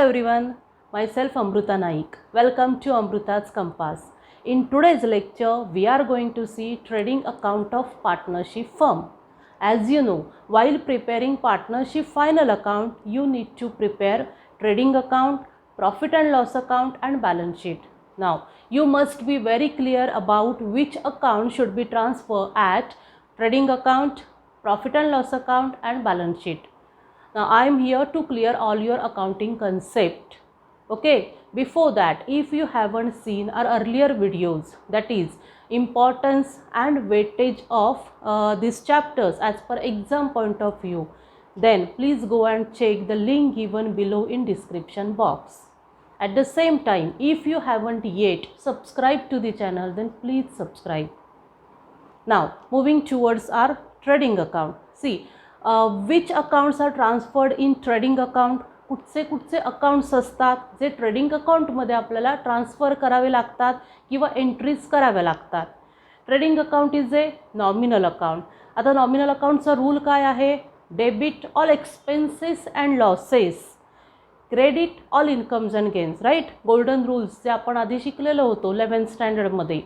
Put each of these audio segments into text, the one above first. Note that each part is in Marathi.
everyone, myself Amruta Naik. Welcome to Amruta's Compass. In today's lecture, we are going to see trading account of partnership firm. As you know, while preparing partnership final account, you need to prepare trading account, profit and loss account and balance sheet. Now, you must be very clear about which account should be transferred at trading account, profit and loss account and balance sheet. Now I am here to clear all your accounting concept. Okay, before that, if you haven't seen our earlier videos, that is importance and weightage of these chapters as per exam point of view, then please go and check the link given below in description box. At the same time, if you haven't yet subscribed to the channel, then please subscribe. Now moving towards our trading account. See, which accounts are transferred in trading account? कुठचे अकाउंट्स असतात जे ट्रेडिंग अकाउंटमध्ये आपल्याला ट्रान्सफर करावे लागतात किंवा एंट्रीज कराव्या लागतात. Trading account is a nominal account. आता नॉमिनल अकाउंटचा रूल काय आहे? Debit all expenses and losses, credit all incomes and gains. Right, golden rules जे आपण आधी शिकलेलो होतो 11th स्टँडर्डमध्ये.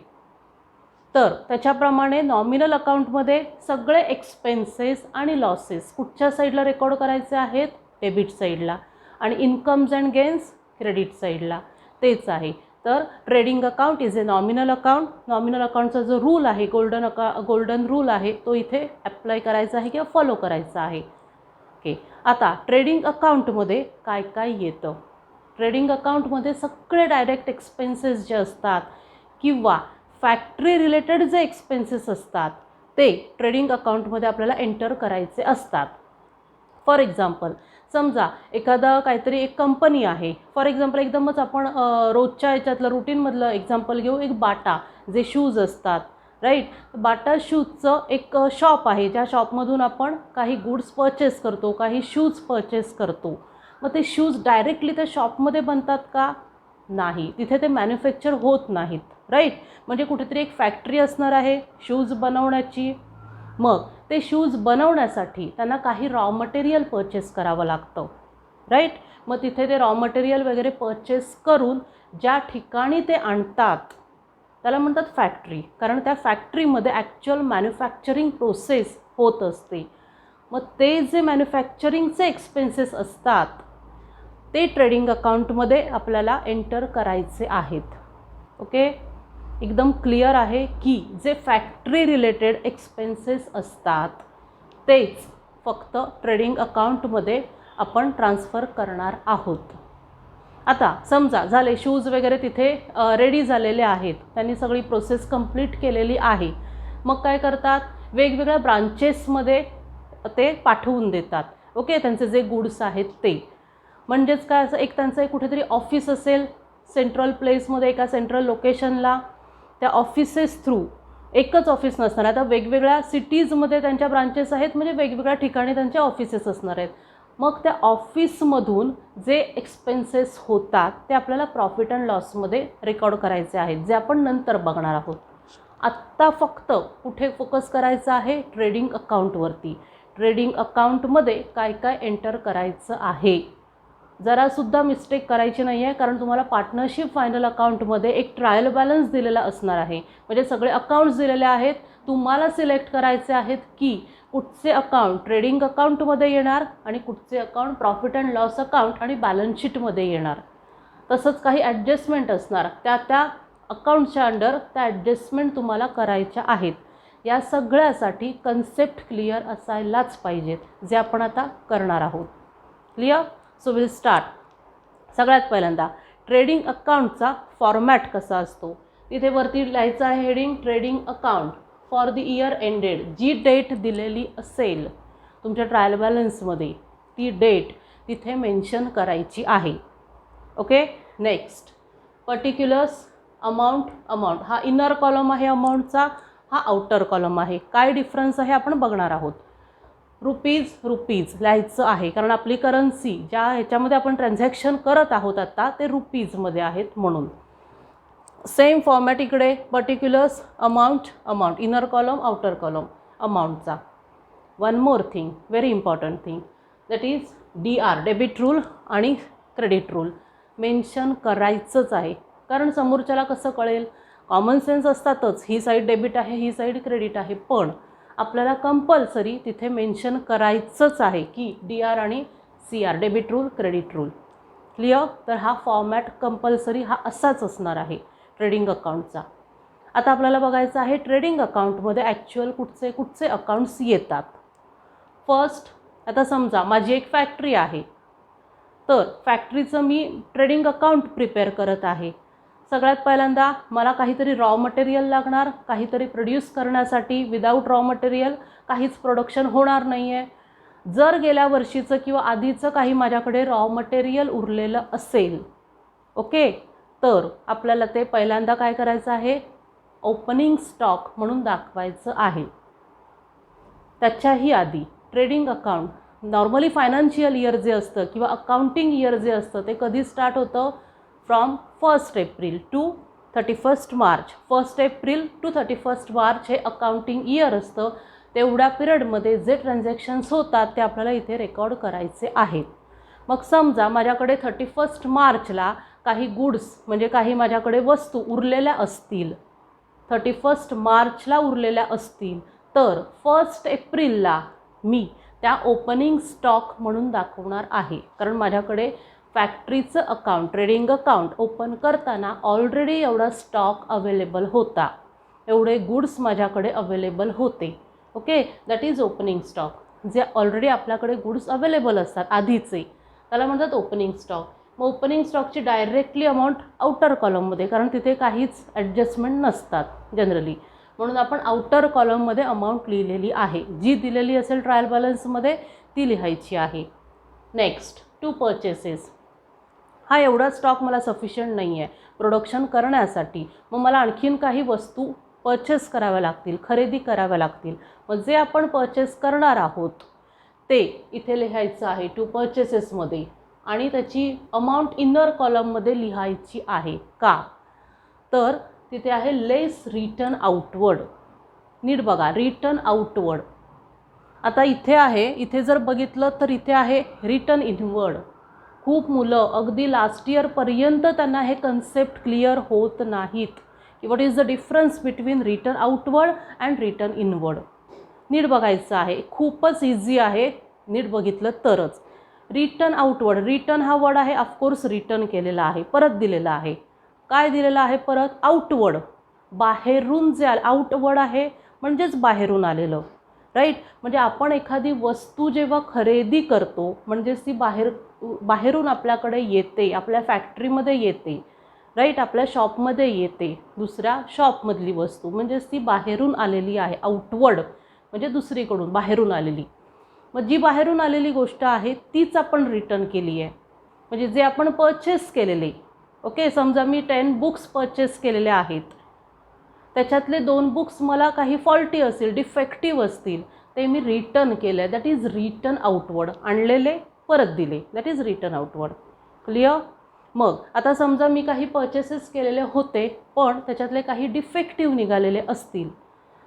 तर त्याच्याप्रमाणे नॉमिनल अकाउंटमध्ये सगळे एक्सपेन्सेस आणि लॉसेस कुठच्या साईडला रेकॉर्ड करायचे आहेत? डेबिट साईडला. आणि इन्कम्स अँड गेन्स क्रेडिट साईडला. तेच आहे. तर trading account is a nominal account. Nominal अकाउंटचा जो रूल आहे, गोल्डन रूल आहे, तो इथे अप्लाय करायचा आहे किंवा फॉलो करायचा आहे. ओके, आता ट्रेडिंग अकाउंटमध्ये काय काय येतं? ट्रेडिंग अकाउंटमध्ये सगळे डायरेक्ट एक्सपेन्सेस जे असतात किंवा फॅक्टरी रिलेटेड जे एक्सपेन्सेस असतात ते ट्रेडिंग अकाउंटमध्ये आपल्याला एंटर करायचे असतात. फॉर एक्झाम्पल, समजा एखादा काहीतरी एक कंपनी आहे. फॉर एक्झाम्पल, एकदमच आपण रोजच्या याच्यातलं रुटीनमधलं एक्झाम्पल घेऊ. एक बाटा जे शूज असतात, राईट. बाटा शूजचं एक शॉप आहे, ज्या शॉपमधून आपण काही गुड्स परचेस करतो, काही शूज परचेस करतो. मग ते शूज डायरेक्टली त्या शॉपमध्ये बनतात का? नाही, तिथे ते मॅन्युफॅक्चर होत नाहीत. राईट, म्हणजे कुठेतरी एक फॅक्टरी असणार आहे शूज बनवण्याची. मग ते शूज बनवण्यासाठी त्यांना काही रॉ मटेरियल परचेस करावं लागतं. राईट, मग तिथे ते रॉ मटेरियल वगैरे परचेस करून ज्या ठिकाणी ते आणतात त्याला म्हणतात फॅक्टरी. कारण त्या फॅक्टरीमध्ये ॲक्च्युअल मॅन्युफॅक्चरिंग प्रोसेस होत असते. मग ते जे मॅन्युफॅक्चरिंगचे एक्सपेन्सेस असतात ते ट्रेडिंग अकाउंटमध्ये आपल्याला एंटर करायचे आहेत. ओके, एकदम क्लिअर आहे की जे फॅक्टरी रिलेटेड एक्सपेन्सेस असतात तेच फक्त ट्रेडिंग अकाउंटमध्ये आपण ट्रान्सफर करणार आहोत. आता समजा झाले शूज वगैरे तिथे रेडी झालेले आहेत, त्यांनी सगळी प्रोसेस कंप्लीट केलेली आहे. मग काय करतात? वेगवेगळ्या ब्रांचेसमध्ये ते पाठवून देतात. ओके, त्यांचे जे गुड्स आहेत ते. म्हणजेच काय, असं एक त्यांचं एक कुठेतरी ऑफिस असेल सेंट्रल प्लेसमध्ये, एका सेंट्रल लोकेशनला. त्या ऑफिसेस थ्रू, एकच ऑफिस नसणार, आता वेगवेगळ्या सिटीजमध्ये त्यांच्या ब्रांचेस आहेत, म्हणजे वेगवेगळ्या ठिकाणी त्यांचे ऑफिसेस असणार आहेत. मग त्या ऑफिसमधून जे एक्सपेन्सेस होतात ते आपल्याला प्रॉफिट अँड लॉसमध्ये रेकॉर्ड करायचे आहेत, जे आपण नंतर बघणार आहोत. आत्ता फक्त कुठे फोकस करायचं आहे? ट्रेडिंग अकाउंटवरती. ट्रेडिंग अकाउंटमध्ये काय काय एंटर करायचं आहे. जरासुद्धा मिस्टेक करायची नाही आहे, कारण तुम्हाला पार्टनरशिप फायनल अकाउंटमध्ये एक ट्रायल बॅलन्स दिलेला असणार आहे. म्हणजे सगळे अकाउंट्स दिलेले आहेत, तुम्हाला सिलेक्ट करायचे आहेत की कुठचे अकाउंट ट्रेडिंग अकाउंटमध्ये येणार आणि कुठचे account profit and loss account आणि बॅलन्स शीटमध्ये येणार. तसंच काही ॲडजस्टमेंट असणार, त्या अकाउंटच्या अंडर त्या ॲडजस्टमेंट तुम्हाला करायच्या आहेत. या सगळ्यासाठी कन्सेप्ट क्लिअर असायलाच पाहिजेत, जे आपण आता करणार आहोत. क्लिअर? So will start. सगळ्यात पहिल्यांदा ट्रेडिंग अकाउंटचा फॉर्मॅट कसा असतो? तिथे वरती लिहायचं आहे heading trading account for the year ended. जी डेट दिलेली असेल तुमच्या ट्रायल बॅलन्समध्ये ती डेट तिथे मेन्शन करायची आहे. Okay, next particulars amount. हा इनर कॉलम आहे अमाऊंटचा, हा आउटर कॉलम आहे. काय डिफरन्स आहे आपण बघणार आहोत. रुपीज लिहायचं आहे, कारण आपली करन्सी ज्या ह्याच्यामध्ये आपण ट्रान्झॅक्शन करत आहोत आता ते रुपीजमध्ये आहेत म्हणून. सेम फॉर्मॅट इकडे particulars amount inner column outer column अमाऊंटचा. One more thing, very important thing, that is DR debit rule आणि क्रेडिट रूल मेन्शन करायचंच आहे, कारण समोरच्याला कसं कळेल, कॉमन सेन्स असतातच, ही साईड डेबिट आहे ही साईड क्रेडिट आहे, पण आपल्याला कंपल्सरी तिथे मेन्शन करायचंच आहे की DR आणि CR, debit rule credit rule. Clear? तर हा फॉर्मॅट कंपल्सरी हा असाच असणार आहे ट्रेडिंग अकाउंटचा. आता आपल्याला बघायचं आहे ट्रेडिंग अकाउंटमध्ये ॲक्च्युअल कुठचे अकाउंट्स येतात. फर्स्ट, आता समजा माझी एक फॅक्टरी आहे, तर फॅक्टरीचं मी ट्रेडिंग अकाउंट प्रिपेअर करत आहे. सगळ्यात पहिल्यांदा मला काहीतरी रॉ मटेरियल लागणार, काहीतरी प्रोड्यूस करण्यासाठी विदाऊट रॉ मटेरियल काहीच प्रोडक्शन होणार नाही आहे. जर गेल्या वर्षीचं किंवा आधीचं काही माझ्याकडे रॉ मटेरियल उरलेलं असेल, ओके, तर आपल्याला ते पहिल्यांदा काय करायचं आहे, ओपनिंग स्टॉक म्हणून दाखवायचं आहे. त्याच्याही आधी trading account, normally financial year जे असतं किंवा अकाउंटिंग इयर जे असतं ते कधी स्टार्ट होतं, from 1 April to 31 March. 1 April to 31 March हे अकाउंटिंग इयर असतं. तेवढ्या पिरियडमध्ये जे ट्रान्झॅक्शन्स होतात ते आपल्याला इथे रेकॉर्ड करायचे आहेत. मग समजा माझ्याकडे 31 मार्चला काही गुड्स म्हणजे काही माझ्याकडे वस्तू उरलेल्या असतील, 31 मार्चला उरलेल्या असतील, तर 1 एप्रिलला मी त्या ओपनिंग स्टॉक म्हणून दाखवणार आहे. कारण माझ्याकडे फॅक्टरीचं अकाउंट, ट्रेडिंग अकाउंट ओपन करताना ऑलरेडी एवढा स्टॉक अवेलेबल होता, एवढे गुड्स माझ्याकडे अवेलेबल होते. Okay, that is opening stock. जे ऑलरेडी आपल्याकडे गुड्स अवेलेबल असतात आधीचे, त्याला म्हणतात ओपनिंग स्टॉक. मग ओपनिंग स्टॉकची डायरेक्टली अमाऊंट आउटर कॉलममध्ये, कारण तिथे काहीच ॲडजस्टमेंट नसतात जनरली, म्हणून आपण आउटर कॉलममध्ये अमाऊंट लिहिलेली आहे. जी दिलेली असेल ट्रायल बॅलन्समध्ये ती लिहायची आहे. Next, to purchases. हा एवढा स्टॉक मला सफिशियंट नाही आहे प्रोडक्शन करण्यासाठी, मग मला आणखीन काही वस्तू परचेस कराव्या लागतील, खरेदी कराव्या लागतील. मग जे आपण परचेस करणार आहोत ते इथे लिहायचं आहे टू परचेसेसमध्ये, आणि त्याची अमाऊंट इनर कॉलममध्ये लिहायची आहे. का? तर तिथे आहे लेस रिटर्न आउटवर्ड. नीट बघा, रिटर्न आउटवर्ड. आता इथे आहे, इथे जर बघितलं तर इथे आहे रिटर्न इनवर्ड. खूप मुलं अगदी लास्ट इयरपर्यंत त्यांना हे कन्सेप्ट क्लिअर होत नाहीत की what is the difference between return outward and return inward. नीट बघायचं आहे, खूपच इझी आहे नीट बघितलं तरच. रिटर्न आउटवर्ड, रिटर्न हा वर्ड आहे, ऑफकोर्स रिटर्न केलेला आहे, परत दिलेला आहे. काय दिलेलं आहे परत? आउटवर्ड, बाहेरून जे आउटवर्ड आहे म्हणजेच बाहेरून आलेलं, राईट. म्हणजे आपण एखादी वस्तू जेव्हा खरेदी करतो म्हणजेच ती बाहेरून आपल्याकडे येते, आपल्या फॅक्टरीमध्ये येते, राईट, आपल्या शॉपमध्ये येते, दुसऱ्या शॉपमधली वस्तू म्हणजेच ती बाहेरून आलेली आहे. आउटवर्ड म्हणजे दुसरीकडून बाहेरून आलेली. मग जी बाहेरून आलेली गोष्ट आहे तीच आपण रिटर्न केली आहे, म्हणजे जे आपण परचेस केलेले. ओके, समजा मी 10 बुक्स परचेस केलेले आहेत, त्याच्यातले 2 बुक्स मला काही फॉल्टी असतील, डिफेक्टिव्ह असतील, ते मी रिटर्न केले, दॅट इज रिटर्न आउटवर्ड. आणलेले परत दिले, that is return outward. Clear? मग आता समजा मी काही परचेसेस केलेले होते पण त्याच्यातले काही डिफेक्टिव्ह निघालेले असतील,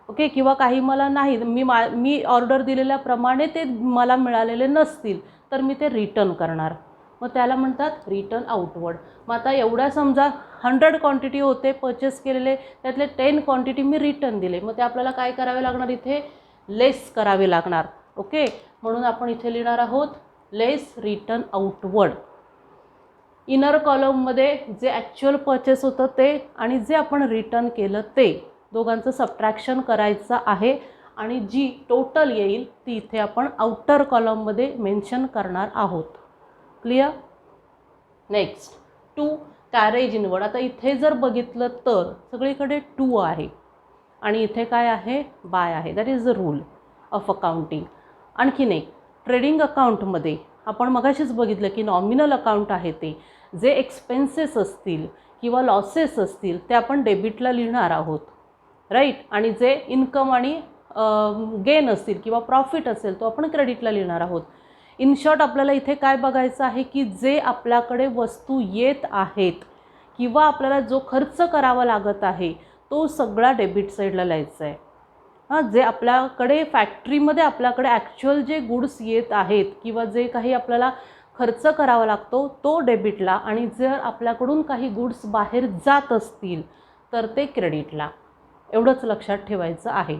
ओके, किंवा काही मला नाही, मी ऑर्डर दिलेल्याप्रमाणे ते मला मिळालेले नसतील, तर मी ते रिटर्न करणार. मग त्याला म्हणतात रिटर्न आउटवर्ड. मग आता एवढ्या समजा 100 क्वांटिटी होते परचेस केलेले, त्यातले 10 क्वांटिटी मी रिटर्न दिले, मग ते आपल्याला काय करावे लागणार, इथे लेस करावे लागणार. ओके, म्हणून आपण इथे लिहिणार आहोत लेस रिटर्न आउटवर्ड. इनर कॉलममध्ये जे ॲक्च्युअल परचेस होतं ते आणि जे आपण रिटर्न केलं ते दोघांचं सबट्रॅक्शन करायचं आहे, आणि जी टोटल येईल ती इथे आपण आउटर कॉलममध्ये मेन्शन करणार आहोत. Clear? Next, to carriage inward. आता इथे जर बघितलं तर सगळीकडे टू आहे आणि इथे काय आहे, बाय आहे. That is the rule of accounting. आणखीन एक, ट्रेडिंग अकाउंटमध्ये आपण मगाशीच बघितलं की नॉमिनल अकाउंट आहे ते जे एक्सपेन्सेस असतील किंवा लॉसेस असतील ते आपण डेबिटला लिहिणार आहोत, राईट, आणि जे इन्कम आणि गेन असतील किंवा प्रॉफिट असेल तो आपण क्रेडिटला लिहिणार आहोत. इन शॉर्ट आपल्याला इथे काय बघायचं आहे की जे आपल्याकडे वस्तू येत आहेत किंवा आपल्याला जो खर्च करावा लागत आहे तो सगळा डेबिट साईडला लिहायचा आहे. हां, जे आपल्याकडे फॅक्टरीमध्ये आपल्याकडे ॲक्च्युअल जे गुड्स येत आहेत किंवा जे काही आपल्याला खर्च करावा लागतो तो डेबिटला, आणि जर आपल्याकडून काही गुड्स बाहेर जात असतील तर ते क्रेडिटला. एवढंच लक्षात ठेवायचं आहे.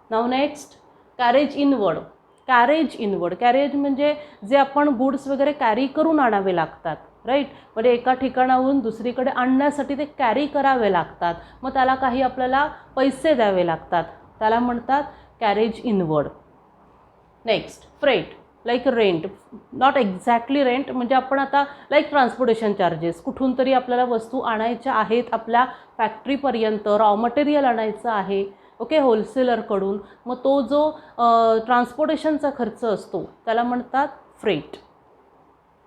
नाव नेक्स्ट, कॅरेज इनवर्ड. कॅरेज म्हणजे जे आपण गुड्स वगैरे कॅरी करून आणावे लागतात, राईट. म्हणजे एका ठिकाणाहून दुसरीकडे आणण्यासाठी ते कॅरी करावे लागतात, मग त्याला काही आपल्याला पैसे द्यावे लागतात, त्याला म्हणतात carriage inward. Next, freight like rent. Not exactly rent, म्हणजे आपण आता लाईक ट्रान्सपोर्टेशन चार्जेस, कुठून तरी आपल्याला वस्तू आणायच्या आहेत आपल्या फॅक्टरीपर्यंत, रॉ मटेरियल आणायचं आहे, ओके, होलसेलरकडून, मग तो जो ट्रान्सपोर्टेशनचा खर्च असतो त्याला म्हणतात freight.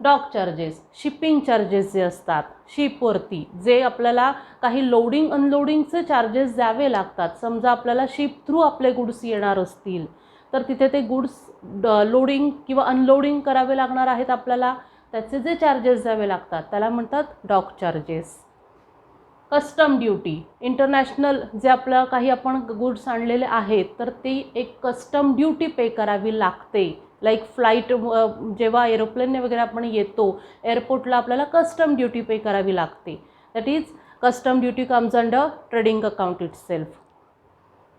Dock charges, shipping charges जे असतात शिपवरती, जे आपल्याला काही लोडिंग अनलोडिंगचे चार्जेस द्यावे लागतात. समजा आपल्याला शिप थ्रू आपले गुड्स येणार असतील तर तिथे ते गुड्स लोडिंग किंवा अनलोडिंग करावे लागणार आहेत आपल्याला, त्याचे जे चार्जेस द्यावे लागतात त्याला म्हणतात dock charges. Custom duty, international जे आपलं काही आपण गुड्स आणलेले आहेत तर ती एक कस्टम ड्युटी पे करावी लागते. लाईक फ्लाईट, जेव्हा एरोप्लेनने वगैरे आपण येतो एअरपोर्टला आपल्याला कस्टम ड्युटी पे करावी लागते. That is custom duty comes under trading account itself.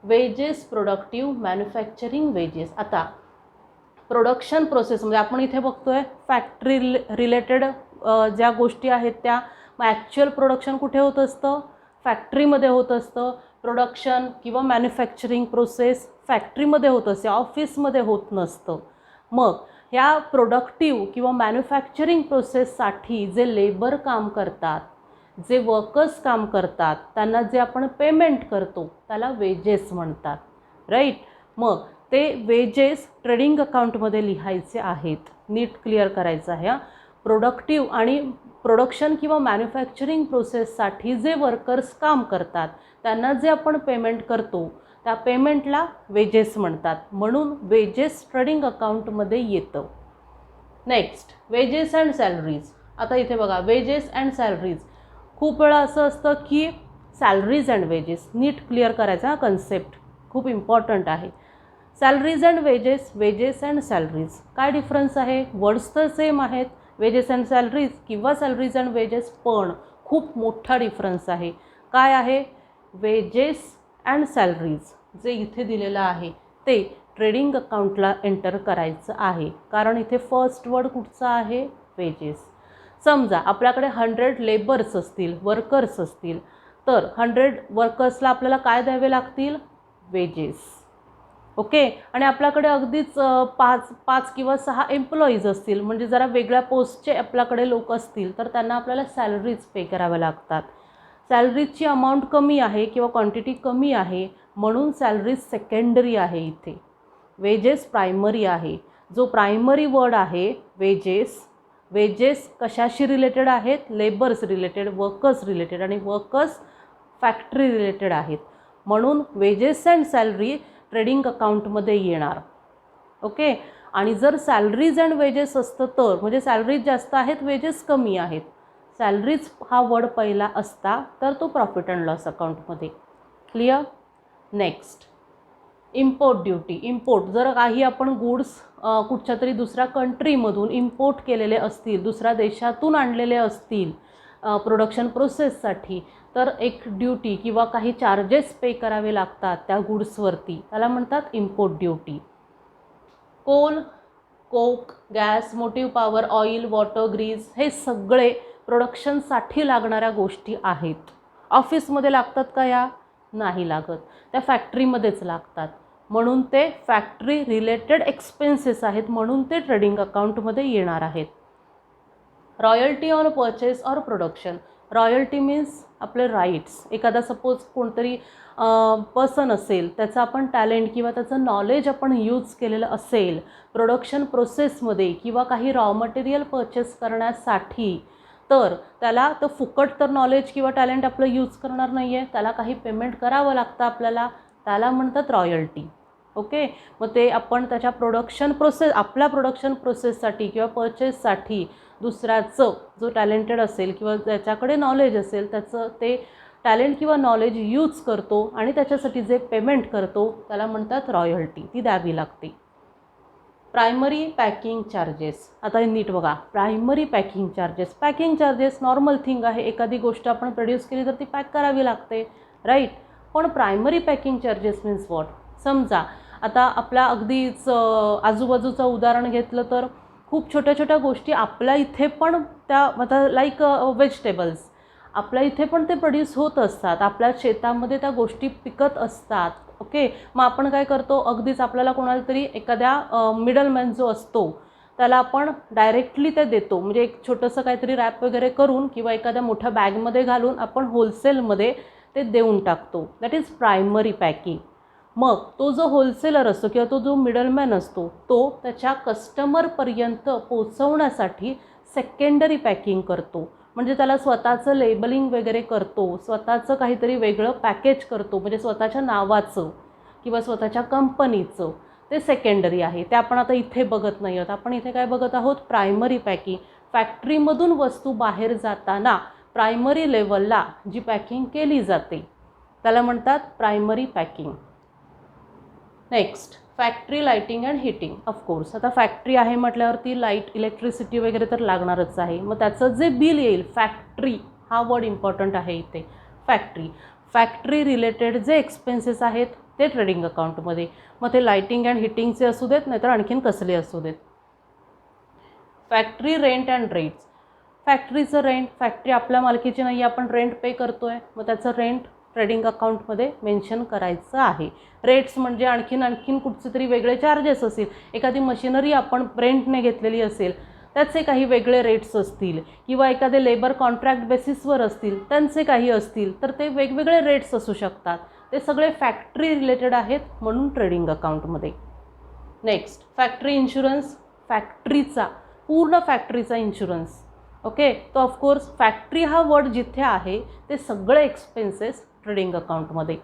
Wedges, productive, manufacturing wedges. आता प्रोडक्शन प्रोसेसमध्ये आपण इथे बघतोय फॅक्टरी रिलेटेड ज्या गोष्टी आहेत त्या, मग ॲक्च्युअल प्रोडक्शन कुठे होत असतं, फॅक्टरीमध्ये होत असतं. प्रोडक्शन किंवा मॅन्युफॅक्चरिंग प्रोसेस फॅक्टरीमध्ये होत असते, ऑफिसमध्ये होत नसतं. मग ह्या प्रोडक्टिव्ह किंवा मॅन्युफॅक्चरिंग प्रोसेससाठी जे लेबर काम करतात, जे वर्कर्स काम करतात, त्यांना जे आपण पेमेंट करतो त्याला वेजेस म्हणतात, राईट. मग ते वेजेस ट्रेडिंग अकाउंटमध्ये लिहायचे आहेत. नीट क्लिअर करायचं आहे. प्रोडक्टिव्ह आणि प्रोडक्शन किंवा मॅन्युफॅक्चरिंग प्रोसेससाठी जे वर्कर्स काम करतात त्यांना जे आपण पेमेंट करतो त्या पेमेंटला वेजेस म्हणतात, म्हणून वेजेस ट्रेडिंग अकाउंटमध्ये येतं. Next, wedges and salaries. आता इथे बघा, वेजेस अँड सॅलरीज, खूप वेळा असं असतं की सॅलरीज अँड वेजेस. नीट क्लिअर करायचा हा कन्सेप्ट, खूप इम्पॉर्टंट आहे. Salaries and wages, wages and salaries, काय डिफरन्स आहे? वर्ड्स तर सेम आहेत, वेजेस अँड सॅलरीज किंवा सॅलरीज अँड वेजेस, पण खूप मोठा डिफरन्स आहे. काय आहे? वेजेस अँड सॅलरीज जे इथे दिलेलं आहे ते ट्रेडिंग अकाउंटला एंटर करायचं आहे, कारण इथे फर्स्ट वर्ड कुठचा आहे? वेजेस. समजा आपल्याकडे 100 लेबर्स असतील, वर्कर्स असतील, तर 100 वर्कर्सला आपल्याला काय द्यावे लागतील? Wedges, okay. आणि आपल्याकडे अगदीच 5 किंवा 6 एम्प्लॉईज असतील, म्हणजे जरा वेगळ्या पोस्टचे आपल्याकडे लोक असतील, तर त्यांना आपल्याला सॅलरीज पे कराव्या लागतात. सॅलरीजची अमाऊंट कमी आहे किंवा क्वांटिटी कमी आहे म्हणून सॅलरीज सेकंडरी आहे इथे. वेजेस प्रायमरी आहे. जो प्रायमरी वर्ड आहे वेजेस, वेजेस कशाशी रिलेटेड आहेत? लेबर्स रिलेटेड, वर्कर्स रिलेटेड, आणि वर्कर्स फॅक्टरी रिलेटेड आहेत, म्हणून वेजेस अँड सॅलरी ट्रेडिंग अकाउंटमध्ये येणार, ओके. आणि जर सॅलरीज अँड वेजेस असतं तर, म्हणजे सॅलरीज जास्त आहेत, वेजेस कमी आहेत, सॅलरीज हा वर्ड पहिला असता तर तो प्रॉफिट अँड लॉस अकाउंटमध्ये. Clear? Next, import duty. Import, जर काही आपण गुड्स कुठच्या तरी दुसऱ्या कंट्रीमधून इम्पोर्ट केलेले असतील, दुसऱ्या देशातून आणलेले असतील प्रोडक्शन प्रोसेससाठी, तर एक ड्युटी किंवा काही चार्जेस पे करावे लागतात त्या गुड्सवरती, त्याला म्हणतात import duty. Coal, coke, gas, motive power, oil, water, grease, हे सगळे प्रोडक्शनसाठी लागणाऱ्या गोष्टी आहेत. ऑफिसमध्ये लागतात का या? नाही लागत, त्या फॅक्टरीमध्येच लागतात, म्हणून ते फॅक्टरी रिलेटेड एक्सपेन्सेस आहेत, म्हणून ते ट्रेडिंग अकाउंटमध्ये येणार आहेत. Royalty on purchase or production. Royalty means आपले राईट्स. एखादा सपोज कोणतरी पर्सन असेल, त्याचं आपण टॅलेंट किंवा त्याचं नॉलेज आपण यूज केलेलं असेल प्रोडक्शन प्रोसेसमध्ये किंवा काही रॉ मटेरियल परचेस करण्यासाठी, तर त्याला तर फुकट तर नॉलेज किंवा टॅलेंट आपलं यूज करणार नाही आहे, त्याला काही पेमेंट करावं लागतं आपल्याला, त्याला म्हणतात रॉयल्टी, ओके. मग ते आपण त्याच्या प्रोडक्शन प्रोसेस, आपल्या प्रोडक्शन प्रोसेससाठी किंवा परचेससाठी दुसऱ्याचं जो टॅलेंटेड असेल किंवा ज्याच्याकडे नॉलेज असेल त्याचं ते टॅलेंट किंवा नॉलेज यूज करतो आणि त्याच्यासाठी जे पेमेंट करतो त्याला म्हणतात रॉयल्टी, ती द्यावी लागते. Primary packing charges. आता हे नीट बघा, primary packing charges normal thing आहे. एखादी गोष्ट आपण प्रोड्यूस केली तर ती पॅक करावी लागते, राईट. पण primary packing charges means what? समजा आता आपल्या अगदीच आजूबाजूचं उदाहरण घेतलं तर खूप छोट्या छोट्या गोष्टी आपल्या इथे पण त्या, आता लाईक व्हेजिटेबल्स आपल्या इथे पण ते प्रोड्यूस होत असतात, आपल्या शेतामध्ये त्या गोष्टी पिकत असतात. ओके, मग आपण काय करतो, अगदीच आपल्याला कोणाला तरी एखाद्या मिडलमॅन जो असतो त्याला आपण डायरेक्टली ते देतो, म्हणजे एक छोटंसं काहीतरी रॅप वगैरे करून किंवा एखाद्या मोठ्या बॅगमध्ये घालून आपण होलसेलमध्ये ते देऊन टाकतो. That is primary packing. मग तो जो होलसेलर असतो किंवा तो जो मिडलमॅन असतो तो त्याच्या कस्टमरपर्यंत पोचवण्यासाठी सेकंडरी पॅकिंग करतो. म्हणजे त्याला स्वतःचं लेबलिंग वगैरे करतो, स्वतःचं काहीतरी वेगळं पॅकेज करतो, म्हणजे स्वतःच्या नावाचं किंवा स्वतःच्या कंपनीचं. ते सेकंडरी आहे, ते आपण आता इथे बघत नाही आहोत. आपण इथे काय बघत आहोत? Primary packing. फॅक्टरीमधून वस्तू बाहेर जाताना प्रायमरी लेवलला जी पॅकिंग केली जाते त्याला म्हणतात primary packing. Next, factory lighting and heating. Of course आता फॅक्टरी आहे म्हटल्यावरती लाईट, इलेक्ट्रिसिटी वगैरे तर लागणारच आहे. मग त्याचं जे बिल येईल, फॅक्टरी हा वर्ड इम्पॉर्टंट आहे इथे. फॅक्टरी रिलेटेड जे एक्सपेन्सेस आहेत ते ट्रेडिंग अकाउंटमध्ये. मग ते लाईटिंग अँड हिटिंगचे असू देत, नाहीतर आणखीन कसले असू देत. Factory rent and rates. फॅक्टरीचं रेंट, फॅक्टरी आपल्या मालकीची नाही, आपण रेंट पे करतो आहे, मग त्याचं रेंट ट्रेडिंग अकाउंटमध्ये मेन्शन करायचं आहे. रेट्स म्हणजे आणखीन कुठचे तरी वेगळे चार्जेस असतील. एखादी मशिनरी आपण रेंटने घेतलेली असेल त्याचे काही वेगळे रेट्स असतील, किंवा एखादे लेबर कॉन्ट्रॅक्ट बेसिसवर असतील त्यांचे काही असतील, तर ते वेगवेगळे रेट्स असू शकतात. ते सगळे फॅक्टरी रिलेटेड आहेत म्हणून ट्रेडिंग अकाउंटमध्ये. Next, factory insurance. फॅक्टरीचा, पूर्ण फॅक्टरीचा इन्शुरन्स. ओके, तो ऑफकोर्स फॅक्टरी हा वर्ड जिथे आहे ते सगळे एक्सपेन्सेस ट्रेडिंग अकाउंटमध्ये.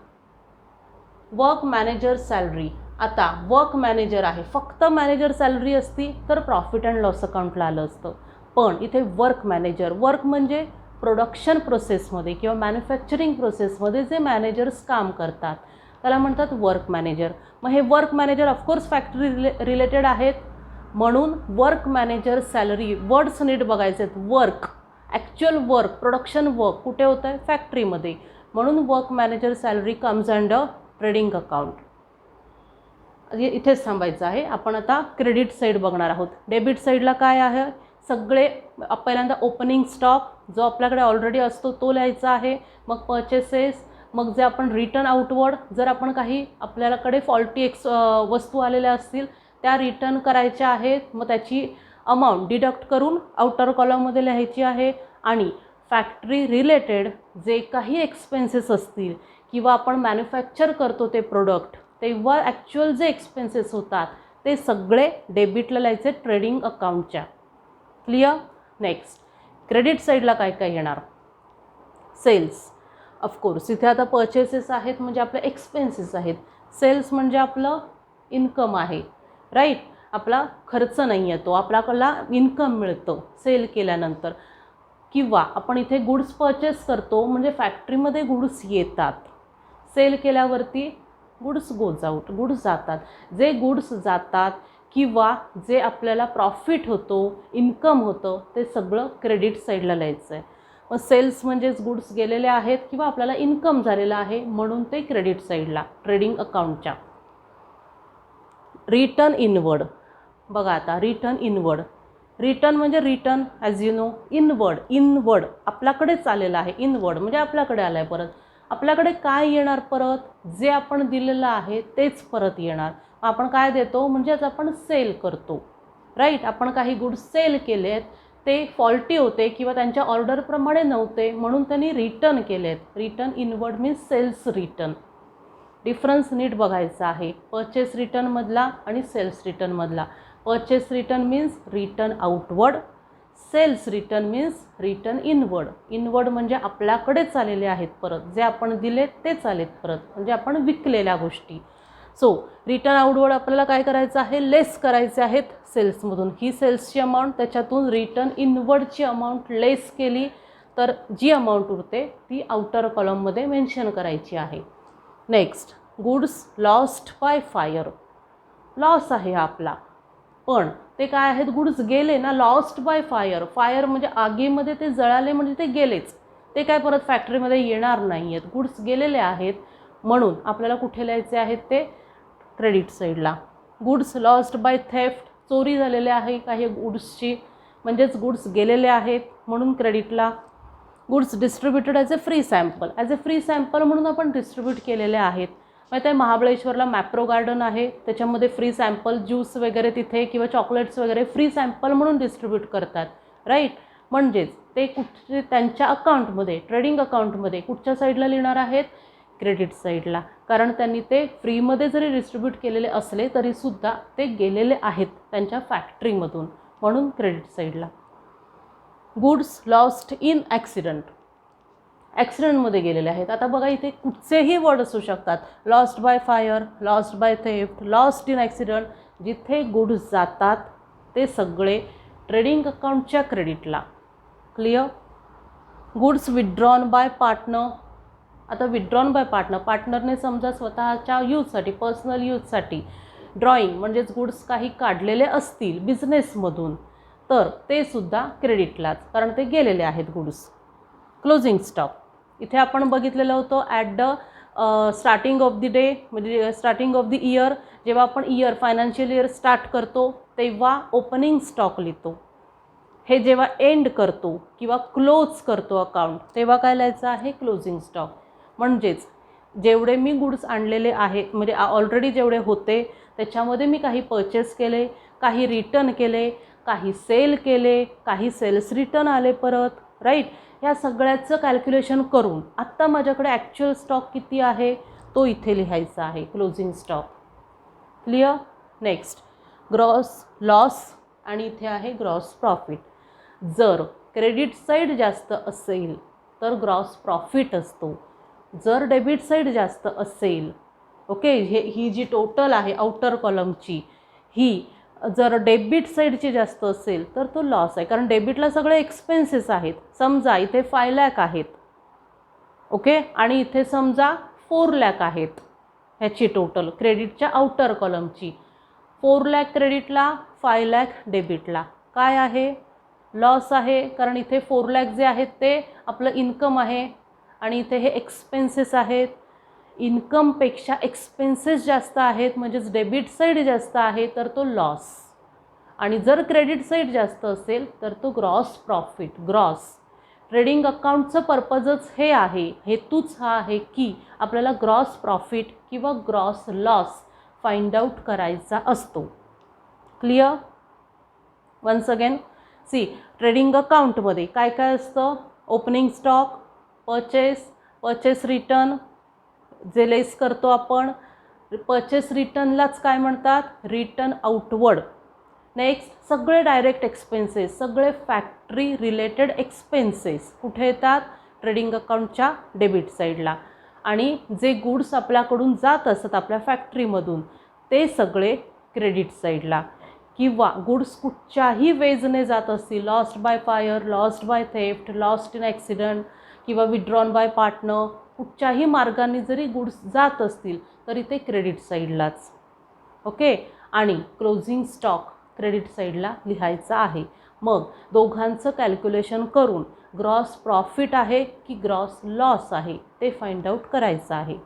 Work manager salary. आता वर्क मॅनेजर आहे, फक्त मॅनेजर सॅलरी असती तर प्रॉफिट अँड लॉस अकाउंटला आलं असतं. पण इथे वर्क मॅनेजर, वर्क म्हणजे प्रोडक्शन प्रोसेसमध्ये किंवा मॅन्युफॅक्चरिंग प्रोसेसमध्ये जे मॅनेजर्स काम करतात त्याला म्हणतात वर्क मॅनेजर. मग हे work manager of course factory related आहेत म्हणून वर्क मॅनेजर सॅलरी. वर्ड्स नीट बघायचे आहेत. Work, actual work, production work कुठे होतं आहे? फॅक्टरीमध्ये. म्हणून work manager salary comes under trading account. इथेच थांबायचं आहे. आपण आता क्रेडिट साईड बघणार आहोत. डेबिट साईडला काय आहे? सगळे पहिल्यांदा ओपनिंग स्टॉक जो आपल्याकडे ऑलरेडी असतो तो लिहायचा आहे. मग परचेसेस, मग जे आपण रिटर्न आउटवर्ड, जर आपण काही आपल्याकडे फॉल्टी वस्तू आलेल्या असतील त्या रिटर्न करायच्या आहेत, मग त्याची अमाऊंट डिडक्ट करून आउटर कॉलममध्ये लिहायची आहे. आणि फॅक्टरी रिलेटेड जे काही एक्सपेन्सेस असतील किंवा आपण मॅन्युफॅक्चर करतो ते प्रोडक्ट, तेव्हा ॲक्च्युअल जे एक्सपेन्सेस होतात ते सगळे डेबिटला लिहायचे ट्रेडिंग अकाउंटच्या. क्लिअर? नेक्स्ट, क्रेडिट साईडला काय काय येणार? सेल्स. ऑफकोर्स इथे आता परचेसेस आहेत म्हणजे आपले एक्सपेन्सेस आहेत. सेल्स म्हणजे आपलं इन्कम आहे, राईट. आपला खर्च नाही येतो, आपल्याला इन्कम मिळतं सेल केल्यानंतर. किंवा आपण इथे गुड्स परचेस करतो म्हणजे फॅक्टरीमध्ये गुड्स येतात, सेल केल्यावरती गुड्स गोज आउट, गुड्स जातात. जे गुड्स जातात किंवा जे आपल्याला प्रॉफिट होतो, इन्कम होतं, ते सगळं क्रेडिट साईडला लिहायचं आहे. मग सेल्स म्हणजेच गुड्स गेलेले आहेत किंवा आपल्याला इन्कम झालेलं आहे म्हणून ते क्रेडिट साईडला ट्रेडिंग अकाउंटच्या. Return inward. बघा आता रिटर्न इनवर्ड. रिटर्न म्हणजे return as you know. Inward आपल्याकडेच आलेलं आहे. इनवर्ड म्हणजे आपल्याकडे आलं आहे परत. आपल्याकडे काय येणार परत? जे आपण दिलेलं आहे तेच परत येणार. आपण काय देतो? म्हणजेच आपण सेल करतो, राईट. आपण काही गुड्स सेल केलेत, ते फॉल्टी होते किंवा त्यांच्या ऑर्डरप्रमाणे नव्हते म्हणून त्यांनी रिटर्न केलेत. Return inward means sales return. Difference नीट बघायचा आहे परचेस रिटर्नमधला आणि सेल्स रिटर्नमधला. Purchase return means return outward, sales return means return inward. Inward म्हणजे आपल्याकडेच आलेले आहेत परत, जे आपण दिले तेच आलेत परत, म्हणजे आपण विकलेल्या गोष्टी. सो रिटर्न आउटवर्ड आपल्याला काय करायचं आहे? लेस करायचे आहेत सेल्समधून. ही सेल्सची अमाऊंट, त्याच्यातून रिटर्न इनवर्डची अमाऊंट लेस केली तर जी अमाऊंट उरते ती आउटर कॉलममध्ये मेन्शन करायची आहे. Next, goods lost by fire. Loss आहे आपला, पण ते काय आहेत, गुड्स गेले ना, लॉस्ट बाय फायर. फायर म्हणजे आगीमध्ये ते जळाले म्हणजे ते गेलेच, ते काय परत फॅक्टरीमध्ये येणार नाही आहेत, गुड्स गेलेले आहेत. म्हणून आपल्याला कुठे लिहायचे आहेत ते, क्रेडिट साईडला. गुड्स लॉस्ट बाय थेफ्ट, चोरी झालेले आहे काही गुड्सची, म्हणजेच गुड्स गेलेले आहेत म्हणून क्रेडिटला. Goods distributed as a free sample, as a free sample म्हणून आपण डिस्ट्रीब्यूट केलेले आहेत. माहिती आहे महाबळेश्वरला मॅप्रो गार्डन आहे, त्याच्यामध्ये फ्री सॅम्पल ज्यूस वगैरे तिथे किंवा चॉकलेट्स वगैरे फ्री सॅम्पल म्हणून डिस्ट्रीब्यूट करतात, राईट. म्हणजेच ते कुठे त्यांच्या अकाउंटमध्ये, ट्रेडिंग अकाउंटमध्ये कुठच्या साईडला लिहिणार आहेत, क्रेडिट साईडला. कारण त्यांनी ते फ्रीमध्ये जरी डिस्ट्रीब्यूट केलेले असले तरीसुद्धा ते गेलेले आहेत त्यांच्या फॅक्टरीमधून, म्हणून क्रेडिट साईडला. गुड्स लॉस्ट इन ॲक्सिडंट, ॲक्सिडेंटमध्ये गेलेले आहेत. आता बघा इथे कुठचेही वर्ड असू शकतात, lost by fire, lost by theft, lost in accident. जिथे गुड्स जातात ते सगळे ट्रेडिंग अकाउंटच्या क्रेडिटला. Clear. Goods withdrawn by partner. आता विथड्रॉन बाय पार्टनर, पार्टनरने समजा स्वतःच्या यूजसाठी, पर्सनल यूजसाठी ड्रॉईंग म्हणजेच गुड्स काही काढलेले असतील बिझनेसमधून, तर ते सुद्धा क्रेडिटलाच, कारण ते गेलेले आहेत गुड्स. क्लोजिंग स्टॉक, इथे आपण बघितलेलं होतं at the starting of the day, म्हणजे स्टार्टिंग ऑफ द इयर, जेव्हा आपण इयर फायनान्शियल इयर स्टार्ट करतो तेव्हा ओपनिंग स्टॉक लिहितो. हे जेव्हा एंड करतो किंवा क्लोज करतो अकाउंट तेव्हा काय लिहायचं आहे, क्लोजिंग स्टॉक. म्हणजेच जेवढे मी गुड्स आणलेले आहेत, म्हणजे ऑलरेडी जेवढे होते त्याच्यामध्ये मी काही परचेस केले, काही रिटर्न केले, काही सेल केले, काही सेल्स रिटर्न आले परत, राईट. या सगळ्याचं कॅल्क्युलेशन करून आत्ता माझ्याकडे ॲक्च्युअल स्टॉक किती आहे तो इथे लिहायचा आहे, closing stock. Clear. Next gross loss आणि इथे आहे ग्रॉस प्रॉफिट. जर क्रेडिट साईड जास्त असेल तर ग्रॉस प्रॉफिट असतो. जर डेबिट साईड जास्त असेल, ओके, ही जी टोटल आहे आउटर कॉलमची, ही जर डेबिट साईडची जास्त असेल तर तो लॉस आहे, कारण डेबिटला सगळे एक्सपेन्सेस आहेत. समजा इथे 5 लाख आहेत, ओके, आणि इथे समजा 4 लाख आहेत ह्याची टोटल क्रेडिटच्या आउटर कॉलमची. 4 लाख क्रेडिटला, 5 लाख डेबिटला. काय आहे, लॉस आहे, कारण इथे 4 लाख जे आहेत ते आपलं इन्कम आहे आणि इथे हे एक्सपेन्सेस आहेत. इन्कमपेक्षा एक्सपेन्सेस जास्त आहेत, म्हणजेच डेबिट साईड जास्त आहे तर तो लॉस. आणि जर क्रेडिट साईड जास्त असेल तर तो ग्रॉस प्रॉफिट. ग्रॉस ट्रेडिंग अकाउंटचं पर्पजच हे आहे, हेतूच हा आहे की आपल्याला ग्रॉस प्रॉफिट किंवा ग्रॉस लॉस फाइंड आउट करायचा असतो. Clear. Once again see, trading अकाउंटमध्ये काय काय असतं, ओपनिंग स्टॉक, परचेस रिटर्न जे लेस करतो आपण, परचेस रिटर्नलाच काय म्हणतात, रिटर्न आउटवर्ड. नेक्स्ट सगळे डायरेक्ट एक्सपेन्सेस, सगळे फॅक्टरी रिलेटेड एक्सपेन्सेस कुठे येतात, ट्रेडिंग अकाउंटच्या डेबिट साईडला. आणि जे गुड्स आपल्याकडून जात असतात आपल्या फॅक्टरीमधून ते सगळे क्रेडिट साईडला. किंवा गुड्स कुठच्याही वेजने जात असतील, lost by fire, lost by theft, lost in accident किंवा विथड्रॉन बाय पार्टनर, कुठच्याही मार्गाने जरी गुड्स जात असतील तरी ते क्रेडिट साईडलाच. ओके. आणि क्लोजिंग स्टॉक क्रेडिट साईडला लिहायचा आहे. मग दोघांचं कॅल्क्युलेशन करून ग्रॉस प्रॉफिट आहे की ग्रॉस लॉस आहे ते फाइंड आउट करायचं आहे.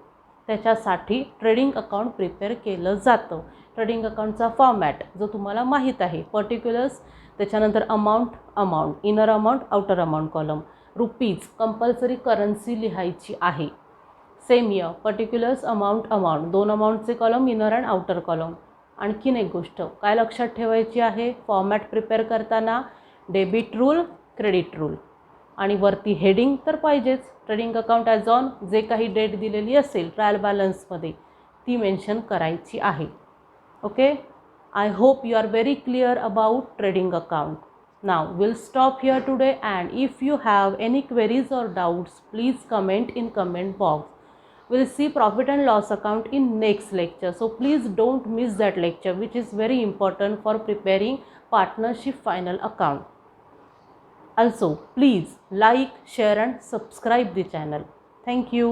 त्याच्यासाठी ट्रेडिंग अकाउंट प्रिपेअर केलं जातं. ट्रेडिंग अकाउंटचा फॉर्मॅट जो तुम्हाला माहीत आहे, पर्टिक्युलर्स, त्याच्यानंतर amount, inner amount, outer amount column, rupees compulsory currency लिहायची आहे. सेम इयर, पर्टिक्युलर्स, अमाऊंट, 2 अमाऊंटचे column, inner and outer column. आणखीन एक गोष्ट काय लक्षात ठेवायची आहे, फॉर्मॅट प्रिपेअर करताना डेबिट रूल, क्रेडिट रूल, आणि वरती हेडिंग तर पाहिजेच, ट्रेडिंग अकाउंट ॲज ऑन, जे काही डेट दिलेली असेल ट्रायल बॅलन्समध्ये ती मेन्शन करायची आहे. Okay. I hope you are very clear about trading account. Now we'll stop here today, and if you have any queries or doubts, please comment in comment box. We'll see profit and loss account in next lecture, so please don't miss that lecture, which is very important for preparing partnership final account. Also please like, share and subscribe the channel. Thank you.